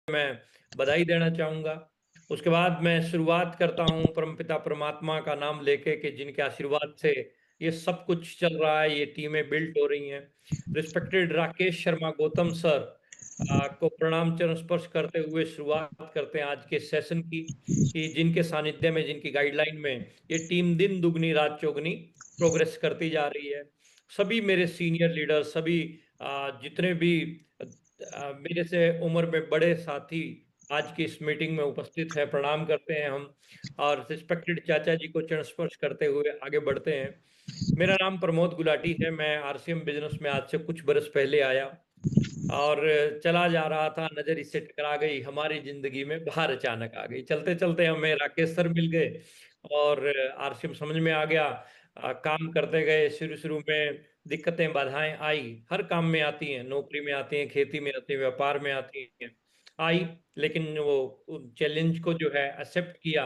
मैं बधाई देना चाहूँगा। उसके बाद मैं शुरुआत करता हूँ परमपिता परमात्मा का नाम लेके कि जिनके आशीर्वाद से ये सब कुछ चल रहा है, ये टीमें बिल्ट हो रही हैं। रिस्पेक्टेड राकेश शर्मा गौतम सर को प्रणाम चरण स्पर्श करते हुए शुरुआत करते हैं आज के सेशन की, कि जिनके सानिध्य में, जिनकी गाइडलाइन में ये टीम दिन दुगनी रात चौगनी प्रोग्रेस करती जा रही है। सभी मेरे सीनियर लीडर, सभी जितने भी मेरे से उम्र में बड़े साथी आज की इस मीटिंग में उपस्थित हैं, प्रणाम करते हैं हम। और रिस्पेक्टेड चाचा जी को चरण स्पर्श करते हुए आगे बढ़ते हैं। मेरा नाम प्रमोद गुलाटी है। मैं आरसीएम बिजनेस में आज से कुछ बरस पहले आया और चला जा रहा था, नजर इससे टकरा गई, हमारी जिंदगी में बाहर अचानक आ गई। चलते चलते हमें राकेश सर मिल गए और आरसीएम समझ में आ गया। काम करते गए, शुरू शुरू में दिक्कतें बाधाएं आई, हर काम में आती हैं, नौकरी में आती हैं, खेती में आती हैं, व्यापार में आती हैं, आई। लेकिन वो चैलेंज को जो है एक्सेप्ट किया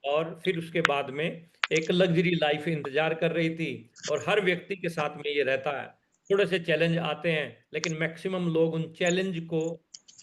और फिर उसके बाद में एक लग्जरी लाइफ इंतजार कर रही थी। और हर व्यक्ति के साथ में ये रहता है, थोड़े से चैलेंज आते हैं लेकिन मैक्सिमम लोग उन चैलेंज को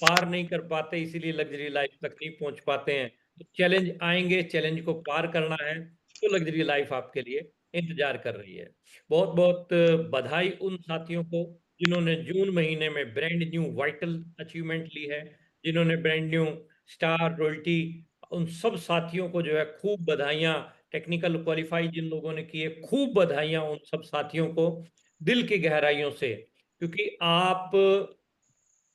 पार नहीं कर पाते, इसीलिए लग्जरी लाइफ तक नहीं पहुंच पाते हैं। तो चैलेंज आएंगे, चैलेंज को पार करना है तो लग्जरी लाइफ आपके लिए इंतजार कर रही है। बहुत बहुत बधाई उन साथियों को जिन्होंने जून महीने में ब्रांड न्यू वाइटल अचीवमेंट ली है, जिन्होंने ब्रांड न्यू स्टार रॉयल्टी, उन सब साथियों को जो है खूब बधाइयाँ। टेक्निकल क्वालिफाई जिन लोगों ने किए, खूब बधाइयाँ उन सब साथियों को दिल की गहराइयों से, क्योंकि आप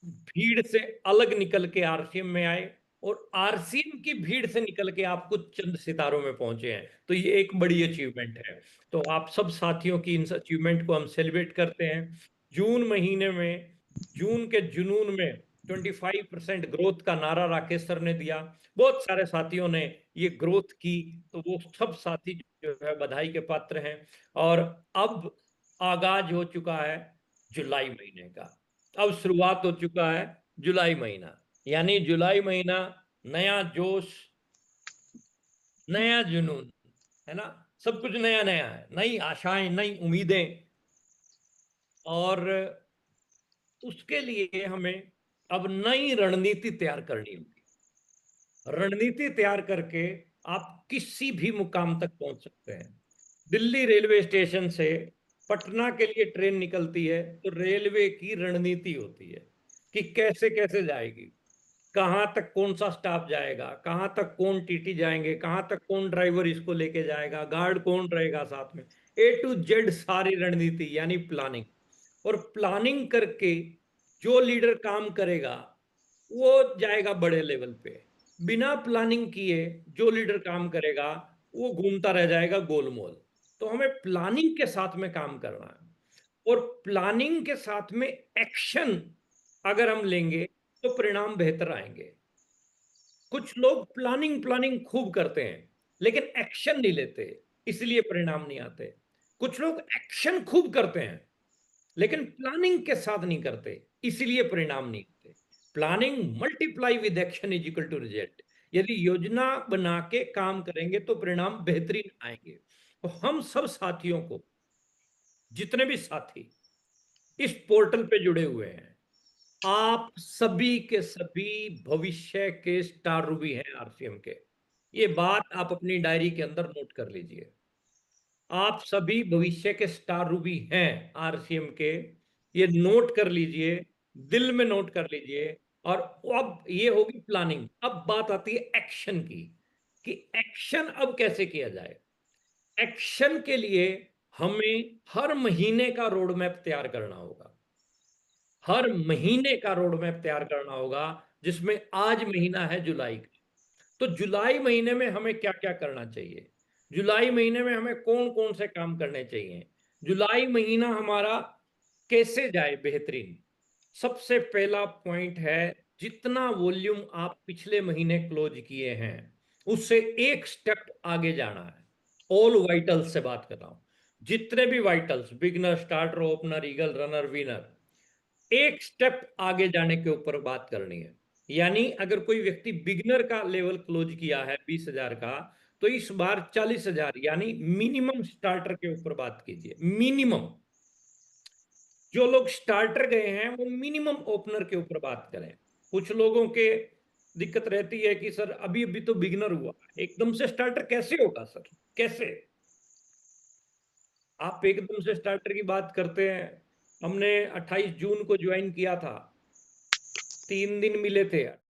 भीड़ से अलग निकल के आरसीएम में आए और आरसीएम की भीड़ से निकल के आप कुछ चंद सितारों में पहुंचे हैं, तो ये एक बड़ी अचीवमेंट है। तो आप सब साथियों की इस अचीवमेंट को हम सेलिब्रेट करते हैं। जून महीने में, जून के जुनून में 25% ग्रोथ का नारा राकेश सर ने दिया, बहुत सारे साथियों ने ये ग्रोथ की, तो वो सब साथी जो है बधाई के पात्र हैं। और अब आगाज हो चुका है जुलाई महीने का, अब शुरुआत हो चुका है जुलाई महीना, यानी जुलाई महीना, नया जोश, नया जुनून, है ना। सब कुछ नया नया है, नई आशाएं, नई उम्मीदें। और उसके लिए हमें अब नई रणनीति तैयार करनी होगी। रणनीति तैयार करके आप किसी भी मुकाम तक पहुंच सकते हैं। दिल्ली रेलवे स्टेशन से पटना के लिए ट्रेन निकलती है तो रेलवे की रणनीति होती है कि कैसे कैसे जाएगी, कहाँ तक कौन सा स्टाफ जाएगा, कहाँ तक कौन टीटी जाएंगे, कहाँ तक कौन ड्राइवर इसको लेके जाएगा, गार्ड कौन रहेगा साथ में, ए टू जेड सारी रणनीति यानी प्लानिंग। और प्लानिंग करके जो लीडर काम करेगा वो जाएगा बड़े लेवल पे। बिना प्लानिंग किए जो लीडर काम करेगा वो घूमता रह जाएगा गोलमोल। तो हमें प्लानिंग के साथ में काम करना है, और प्लानिंग के साथ में एक्शन अगर हम लेंगे तो परिणाम बेहतर आएंगे। कुछ लोग प्लानिंग प्लानिंग खूब करते हैं लेकिन एक्शन नहीं लेते, इसलिए परिणाम नहीं आते। कुछ लोग एक्शन खूब करते हैं लेकिन प्लानिंग के साथ नहीं करते, इसलिए परिणाम नहीं आते। Planning multiply with action is equal to result. यदि योजना बना के काम करेंगे तो परिणाम बेहतरीन आएंगे। तो हम सब साथियों को, जितने भी साथी इस पोर्टल पे जुड़े हुए हैं, आप सभी के सभी भविष्य के स्टार रूबी हैं आरसीएम के। ये बात आप अपनी डायरी के अंदर नोट कर लीजिए। आप सभी भविष्य के स्टार रूबी हैं आरसीएम के, ये नोट कर लीजिए, दिल में नोट कर लीजिए। और अब ये होगी प्लानिंग, अब बात आती है एक्शन की, कि एक्शन अब कैसे किया जाए। एक्शन के लिए हमें हर महीने का रोड मैप तैयार करना होगा। हर महीने का रोड मैप तैयार करना होगा, जिसमें आज महीना है जुलाई का। तो जुलाई महीने में हमें क्या क्या करना चाहिए, जुलाई महीने में हमें कौन कौन से काम करने चाहिए, जुलाई महीना हमारा कैसे जाए बेहतरीन। सबसे पहला पॉइंट है, जितना वॉल्यूम आप पिछले महीने क्लोज किए हैं उससे एक स्टेप आगे जाना है। ऑल वाइटल्स से बात कर रहा हूं, जितने भी vitals, beginner, starter, opener, eagle, runner, winner, एक स्टेप आगे जाने के ऊपर बात करनी है। यानी अगर कोई व्यक्ति बिगनर का लेवल क्लोज किया है 20,000 का, तो इस बार 40,000 यानी मिनिमम स्टार्टर के ऊपर बात कीजिए। मिनिमम, जो लोग स्टार्टर गए हैं वो मिनिमम ओपनर के ऊपर बात करें। कुछ लोगों के दिक्कत रहती है कि सर अभी-अभी तो बिगिनर हुआ, एकदम से स्टार्टर कैसे होगा सर? कैसे? आप एकदम से स्टार्टर की बात करते हैं, हमने 28 जून को जॉइन किया था, 3 दिन मिले थे।